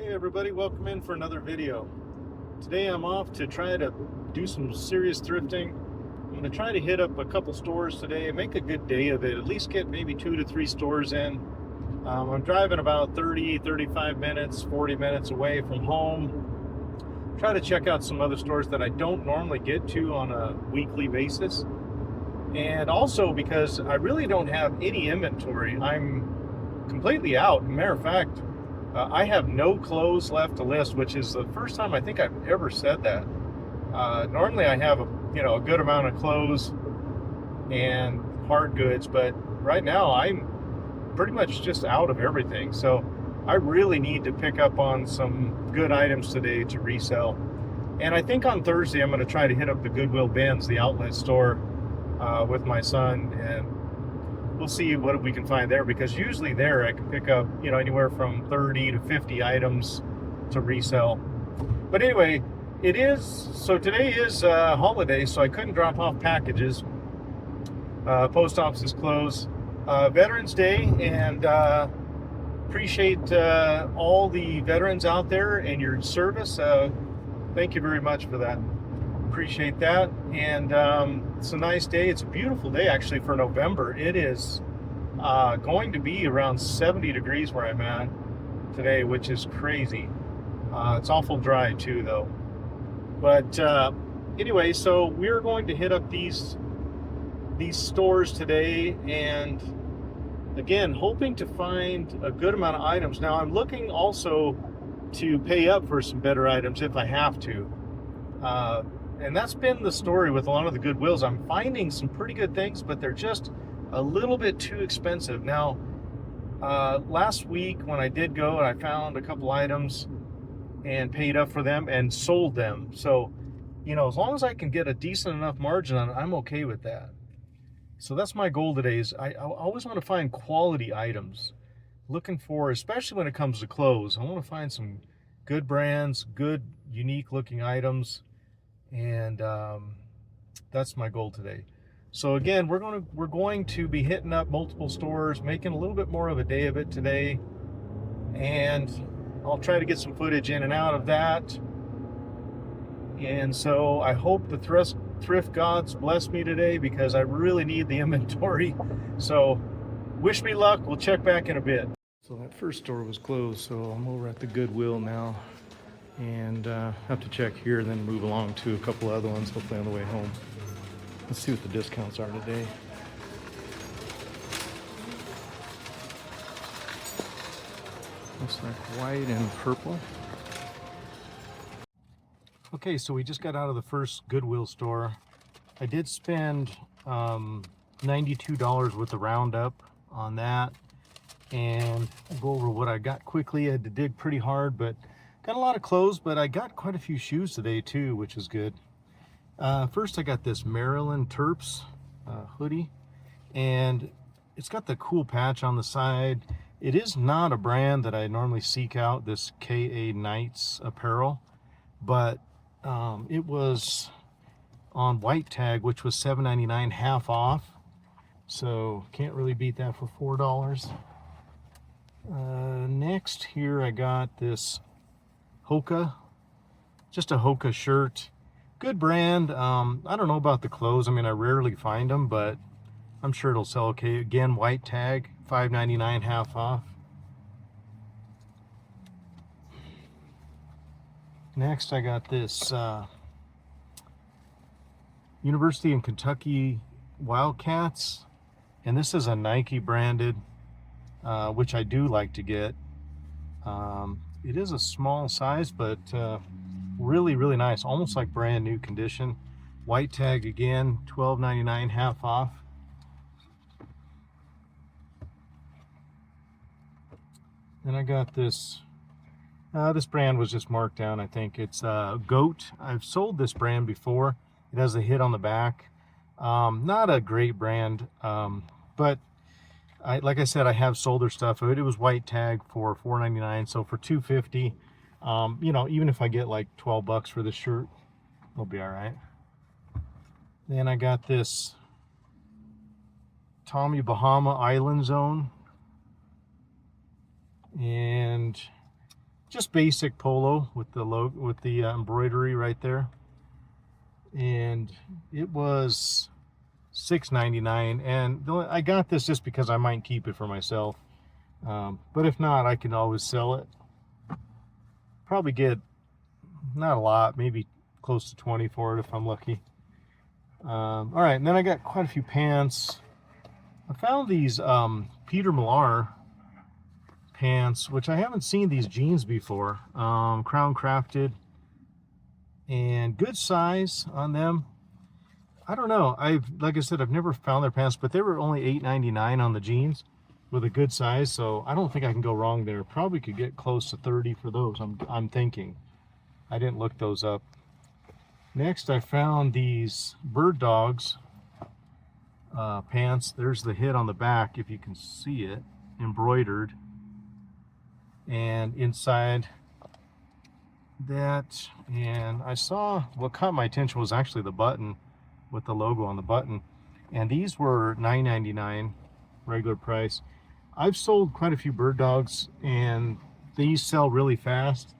Hey everybody, welcome in for another video. Today I'm off to try to do some serious thrifting. I'm going to try to hit up a couple stores today, make a good day of it, at least get maybe 2 to 3 stores in. I'm driving about 35 minutes, 40 minutes away from home. Try to check out some other stores that I don't normally get to on a weekly basis. And also because I really don't have any inventory. I'm completely out. As a matter of fact, I have no clothes left to list, which is the first time I think I've ever said that. Normally I have a good amount of clothes and hard goods, but right now I'm pretty much just out of everything. So I really need to pick up on some good items today to resell. And I think on Thursday I'm going to try to hit up the Goodwill Bins, the outlet store, with my son, and we'll see what we can find there, because usually there I can pick up anywhere from 30 to 50 items to resell. But anyway, today is a holiday, so I couldn't drop off packages. Post office is closed. Veterans Day, and appreciate all the veterans out there and your service. Thank you very much for that. Appreciate that. And it's a nice day. It's a beautiful day actually for November. It is going to be around 70 degrees where I'm at today, which is crazy. It's awful dry too though. But anyway, so we're going to hit up these stores today, and again hoping to find a good amount of items. Now I'm looking also to pay up for some better items if I have to. And that's been the story with a lot of the Goodwills. I'm finding some pretty good things, but they're just a little bit too expensive. Now, last week when I did go, I found a couple items and paid up for them and sold them. So, as long as I can get a decent enough margin on it, I'm okay with that. So that's my goal today. Is I always want to find quality items. Looking for, especially when it comes to clothes, I want to find some good brands, good, unique looking items. And that's my goal today. So again, we're going to be hitting up multiple stores, making a little bit more of a day of it today, and I'll try to get some footage in and out of that. And so I hope the thrift gods bless me today, because I really need the inventory. So wish me luck. We'll check back in a bit. So that first store was closed, so I'm over at the Goodwill now. And have to check here and then move along to a couple other ones, hopefully on the way home. Let's see what the discounts are today. Looks like white and purple. Okay, so we just got out of the first Goodwill store. I did spend $92 with the roundup on that, and I'll go over what I got quickly. I had to dig pretty hard, but got a lot of clothes, but I got quite a few shoes today too, which is good. First I got this Maryland Terps hoodie, and it's got the cool patch on the side. It is not a brand that I normally seek out, this KA Knights apparel, but it was on white tag, which was $7.99, half off. So can't really beat that for $4. Next here I got this Hoka, just a Hoka shirt. Good brand. I don't know about the clothes. I mean, I rarely find them, but I'm sure it'll sell okay. Again, white tag, $5.99, half off. Next, I got this University in Kentucky Wildcats, and this is a Nike branded, which I do like to get. It is a small size, but really, really nice. Almost like brand new condition. White tag again, $12.99, half off. Then I got this. This brand was just marked down, I think. It's Goat. I've sold this brand before. It has a hit on the back. Not a great brand, but like I said, I have sold their stuff. It was white tag for $4.99, so for $2.50, even if I get like 12 bucks for this shirt, it'll be all right. Then I got this Tommy Bahama Island Zone, and just basic polo with the logo, with the embroidery right there, and it was $6.99. And I got this just because I might keep it for myself, but if not, I can always sell it. Probably get not a lot, maybe close to 20 for it if I'm lucky. All right, and then I got quite a few pants. I found these Peter Millar pants, which I haven't seen these jeans before. Crown crafted, and good size on them. I don't know, like I said, I've never found their pants, but they were only $8.99 on the jeans with a good size, so I don't think I can go wrong there. Probably could get close to 30 for those, I'm thinking. I didn't look those up. Next, I found these Bird Dogs pants. There's the hit on the back, if you can see it, embroidered. And inside that, and I saw, what caught my attention was actually the button with the logo on the button. And these were $9.99 regular price. I've sold quite a few Bird Dogs, and these sell really fast,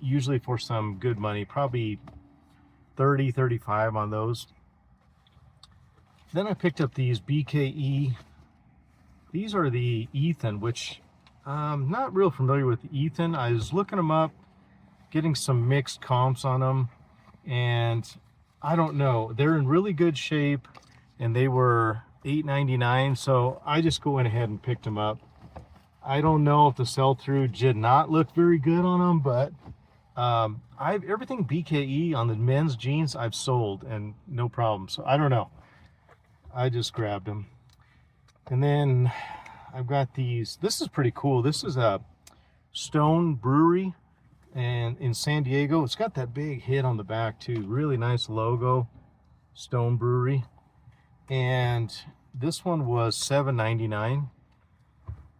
usually for some good money, probably 30, 35 on those. Then I picked up these BKE. These are the Ethan, which I'm not real familiar with Ethan. I was looking them up, getting some mixed comps on them, and I don't know. They're in really good shape, and they were $8.99, so I just went ahead and picked them up. I don't know if the sell-through did not look very good on them, but everything BKE on the men's jeans I've sold, and no problem. So I don't know. I just grabbed them. And then I've got these. This is pretty cool. This is a Stone Brewery, and in San Diego. It's got that big hit on the back too. Really nice logo, Stone Brewery. And this one was $7.99.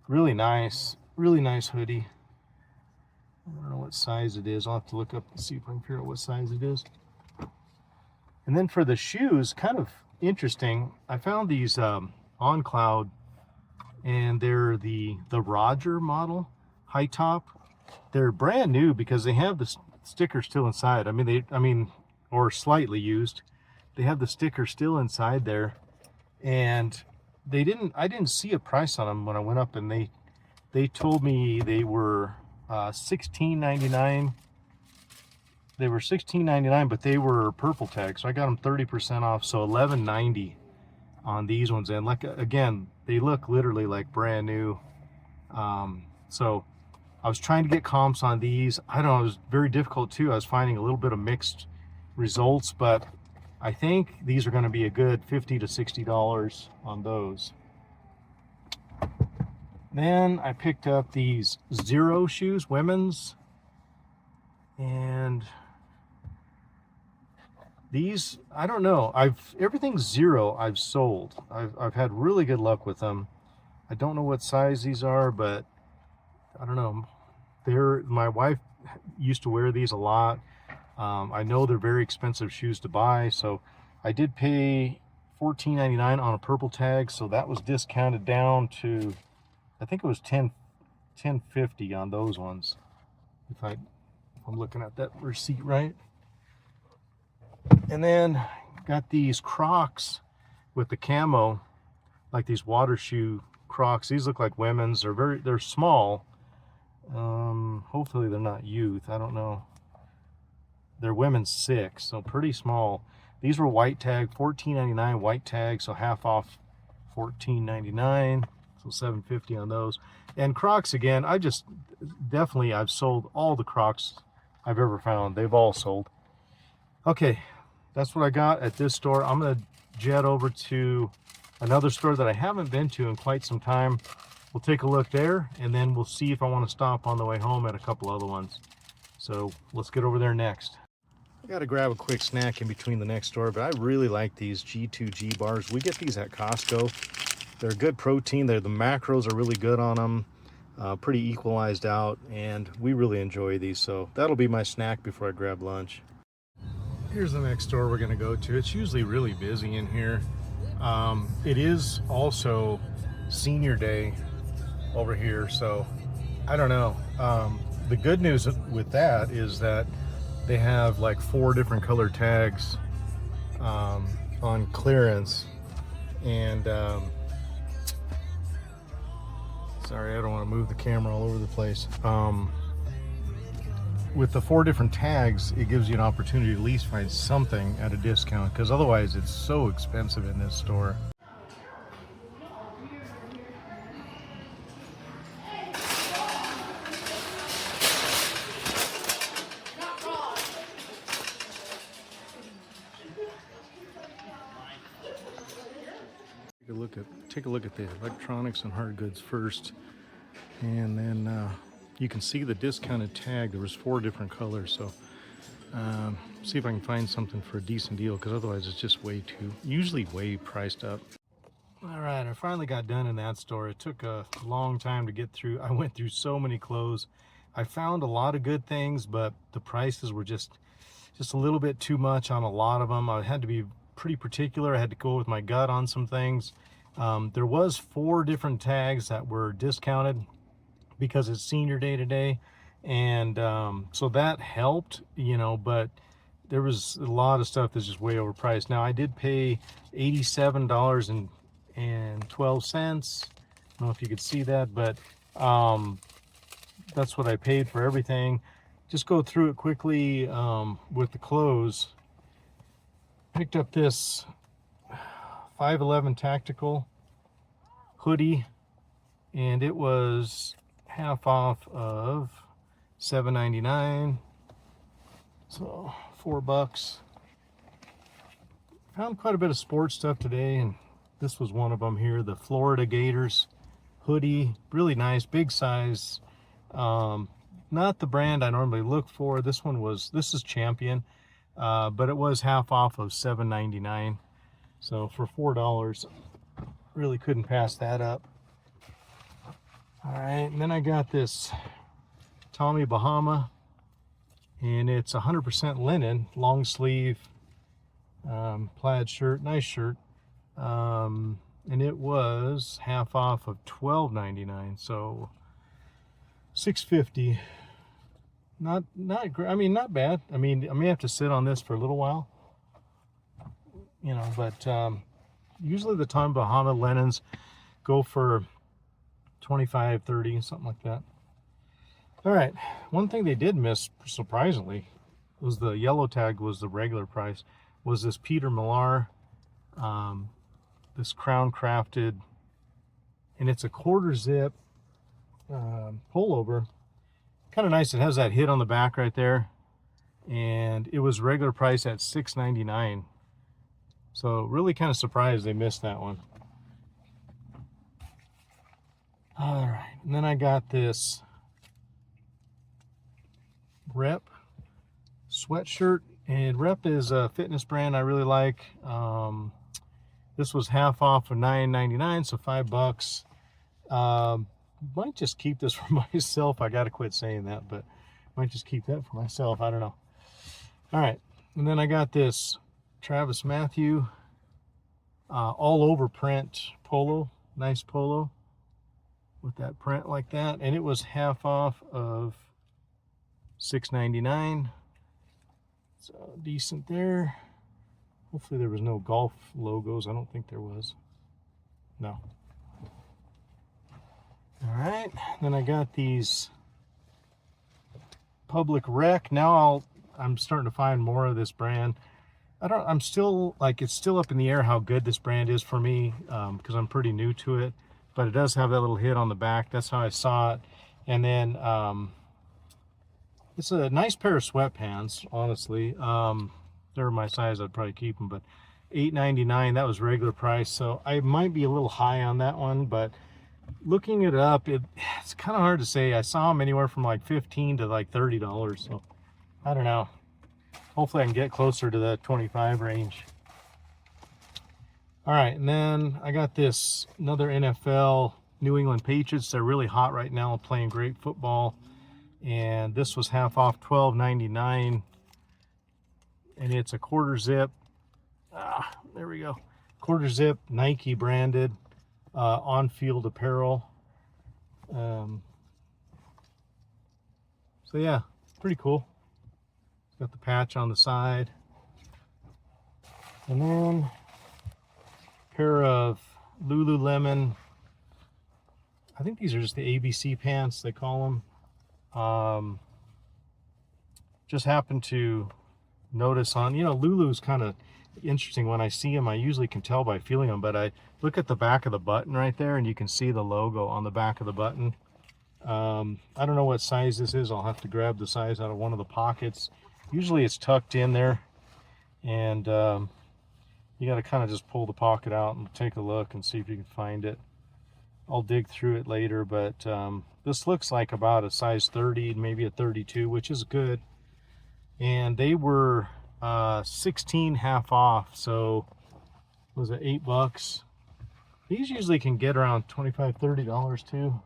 Really nice hoodie. I don't know what size it is. I'll have to look up and see if I can figure out what size it is. And then for the shoes, kind of interesting, I found these On Cloud, and they're the Roger model, high top. They're brand new because they have the sticker still inside. I mean, or slightly used. They have the sticker still inside there, and I didn't see a price on them when I went up, and they told me they were $16.99. They were $16.99, but they were purple tag, so I got them 30% off, so $11.90 on these ones. And like, again, they look literally like brand new. So I was trying to get comps on these. I don't know, it was very difficult too. I was finding a little bit of mixed results, but I think these are going to be a good $50 to $60 on those. Then I picked up these Zero shoes, women's, and these, I don't know, everything Zero I've sold. I've had really good luck with them. I don't know what size these are, but I don't know. My wife used to wear these a lot. I know they're very expensive shoes to buy, so I did pay $14.99 on a purple tag, so that was discounted down to, I think it was $10.50 on those ones, if I'm looking at that receipt right. And then got these Crocs with the camo, like these water shoe Crocs. These look like women's. They're small. Hopefully they're not youth. I don't know. They're women's 6, so pretty small. These were white tag, $14.99 white tag, so half off $14.99, so $7.50 on those. And Crocs again, I've sold all the Crocs I've ever found. They've all sold. Okay, that's what I got at this store. I'm gonna jet over to another store that I haven't been to in quite some time. We'll take a look there, and then we'll see if I want to stop on the way home at a couple other ones. So let's get over there next. I got to grab a quick snack in between the next store, but I really like these G2G bars. We get these at Costco. They're good protein. The macros are really good on them, pretty equalized out, and we really enjoy these. So that'll be my snack before I grab lunch. Here's the next store we're going to go to. It's usually really busy in here. It is also senior day over here, so I don't know. the good news with that is that they have like 4 different color tags on clearance. And sorry, I don't want to move the camera all over the place. With the 4 different tags, it gives you an opportunity to at least find something at a discount, because otherwise it's so expensive in this store. Take a look at the electronics and hard goods first, and then you can see the discounted tag. There was 4 different colors, so see if I can find something for a decent deal, because otherwise it's just usually way priced up. All right, I finally got done in that store. It took a long time to get through. I went through so many clothes. I found a lot of good things, but the prices were just a little bit too much on a lot of them. I had to be pretty particular. I had to go with my gut on some things. There was 4 different tags that were discounted because it's senior day today, and so that helped, you know, but there was a lot of stuff that's just way overpriced. Now, I did pay $87.12. I don't know if you could see that, but that's what I paid for everything. Just go through it quickly with the clothes. Picked up this 511 tactical hoodie, and it was half off of $7.99, so $4. Found quite a bit of sports stuff today, and this was one of them here, the Florida Gators hoodie. Really nice, big size. Not the brand I normally look for. This is Champion, but it was half off of $7.99. So for $4, really couldn't pass that up. All right, and then I got this Tommy Bahama, and it's 100% linen, long sleeve, plaid shirt, nice shirt. And it was half off of $12.99, so $6.50. Not great. I mean, not bad. I mean, I may have to sit on this for a little while, you know, but usually the Tommy Bahama linens go for $25, $30, something like that. All right, one thing they did miss, surprisingly, was the yellow tag was the regular price, was this Peter Millar, this Crown Crafted, and it's a 1/4 zip pullover. Kind of nice. It has that hit on the back right there, and it was regular price at $6.99. So really kind of surprised they missed that one. All right, and then I got this Rep sweatshirt, and Rep is a fitness brand I really like. This was half off of $9.99, so $5. Might just keep this for myself. I gotta quit saying that, but might just keep that for myself. I don't know. All right, and then I got this Travis Matthew all over print polo, nice polo with that print like that, and it was half off of $6.99. So decent there. Hopefully there was no golf logos. I don't think there was. No. All right, then I got these Public Rec. Now I'm starting to find more of this brand. I'm still, like, it's still up in the air how good this brand is for me, because I'm pretty new to it, but it does have that little hit on the back. That's how I saw it. And then it's a nice pair of sweatpants, honestly. They're my size, I'd probably keep them, but $8.99, that was regular price, so I might be a little high on that one, but looking it up, it's kind of hard to say. I saw them anywhere from like $15 to like $30, so I don't know. Hopefully I can get closer to the 25 range. All right, and then I got this another NFL New England Patriots. They're really hot right now, playing great football, and this was half off $12.99, and it's a 1/4 zip. There we go, 1/4 zip, Nike branded, on-field apparel. So yeah, pretty cool. It's got the patch on the side. And then a pair of Lululemon, I think these are just the ABC pants, they call them. Just happened to notice on, you know, Lulu's kind of interesting. When I see them, I usually can tell by feeling them, but I look at the back of the button right there and you can see the logo on the back of the button. I don't know what size this is. I'll have to grab the size out of one of the pockets. Usually it's tucked in there, and you got to kind of just pull the pocket out and take a look and see if you can find it. I'll dig through it later, but this looks like about a size 30, maybe a 32, which is good. And they were 16 half off, so was it $8? These usually can get around $25–30 too.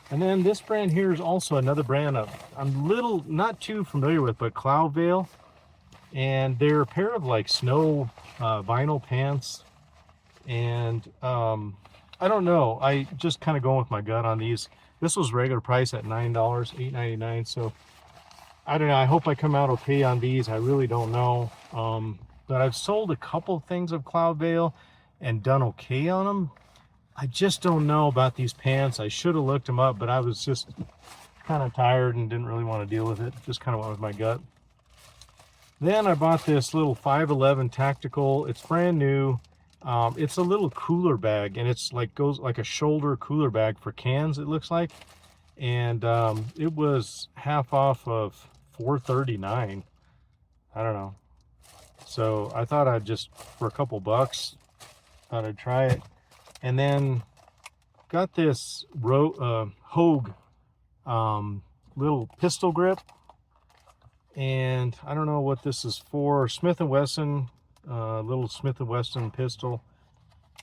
And then this brand here is also another brand I'm not too familiar with, but Cloudveil, and they're a pair of like snow vinyl pants. And I don't know, I just kind of going with my gut on these. This was regular price at $9, $8.99. So I don't know, I hope I come out okay on these. I really don't know. But I've sold a couple things of Cloudveil and done okay on them. I just don't know about these pants. I should have looked them up, but I was just kind of tired and didn't really want to deal with it. Just kind of went with my gut. Then I bought this little 511 tactical. It's brand new. It's a little cooler bag, and it's like goes like a shoulder cooler bag for cans, it looks like. And it was half off of $4.39. I don't know. So I thought I'd just, for a couple bucks, thought I'd try it. And then got this Hogue little pistol grip, and I don't know what this is for. Smith & Wesson, little Smith & Wesson pistol,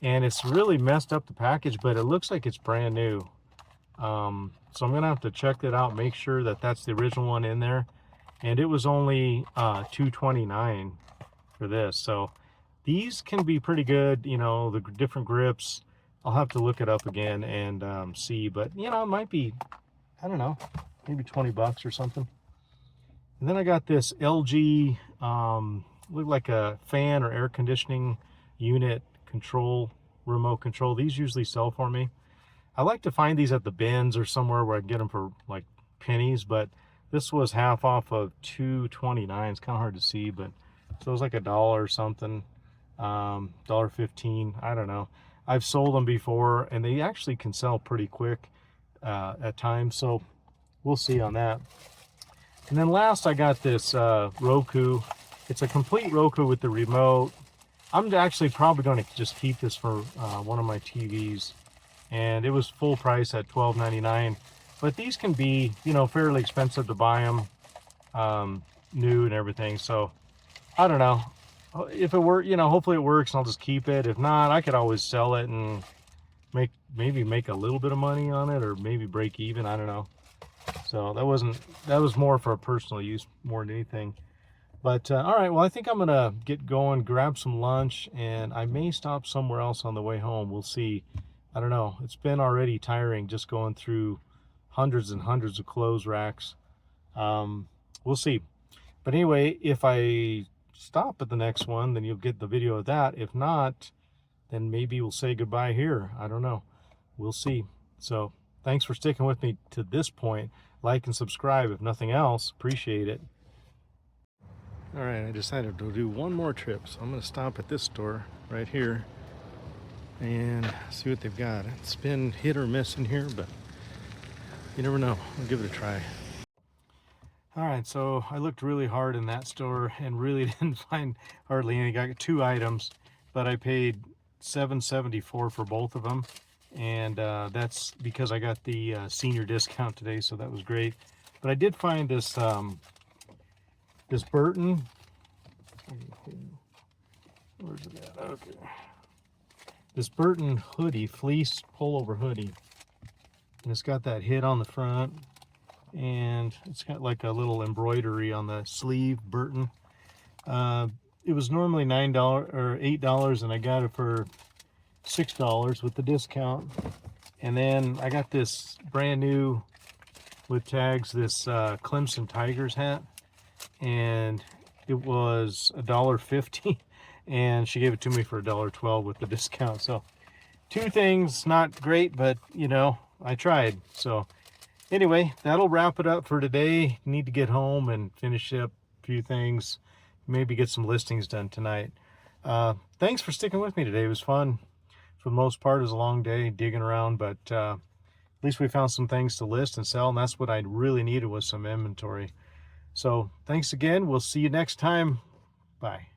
and it's really messed up the package, but it looks like it's brand new. So I'm gonna have to check that out, make sure that that's the original one in there. And it was only $2.29 for this. So these can be pretty good, you know, the different grips. I'll have to look it up again and see, but you know, it might be, I don't know, maybe 20 bucks or something. And then I got this LG, look like a fan or air conditioning unit control, remote control. These usually sell for me. I like to find these at the bins or somewhere where I can get them for like pennies, but this was half off of $2.29. It's kind of hard to see, but so it was like $1 or something, $1.15, I don't know. I've sold them before, and they actually can sell pretty quick at times, so we'll see on that. And then last, I got this Roku. It's a complete Roku with the remote. I'm actually probably going to just keep this for one of my TVs, and it was full price at $12.99. But these can be, you know, fairly expensive to buy them new and everything. So I don't know. If it works, you know, hopefully it works and I'll just keep it. If not, I could always sell it and maybe make a little bit of money on it, or maybe break even. I don't know. So that was more for personal use more than anything. But all right, well, I think I'm gonna get going, grab some lunch, and I may stop somewhere else on the way home. We'll see. I don't know. It's been already tiring just going through hundreds and hundreds of clothes racks. We'll see. But anyway, if I stop at the next one, then you'll get the video of that. If not, then maybe we'll say goodbye here. I don't know. We'll see. So thanks for sticking with me to this point. Like and subscribe if nothing else. Appreciate it. All right, I decided to do one more trip, so I'm going to stop at this store right here and see what they've got. It's been hit or miss in here, but you never know. I'll give it a try. All right, so I looked really hard in that store and really didn't find hardly any. I got 2 items, but I paid $7.74 for both of them, and that's because I got the senior discount today, so that was great. But I did find this this Burton. Where's it at? Okay. This Burton hoodie, fleece pullover hoodie, and it's got that hit on the front. And it's got like a little embroidery on the sleeve, Burton. It was normally $9 or $8, and I got it for $6 with the discount. And then I got this brand new with tags this Clemson Tigers hat, and it was $1.50, and she gave it to me for $1.12 with the discount. So two things, not great, but you know, I tried. So anyway, that'll wrap it up for today. Need to get home and finish up a few things, maybe get some listings done tonight. Thanks for sticking with me today. It was fun. For the most part, it was a long day digging around, but at least we found some things to list and sell, and that's what I really needed, was some inventory. So thanks again. We'll see you next time. Bye.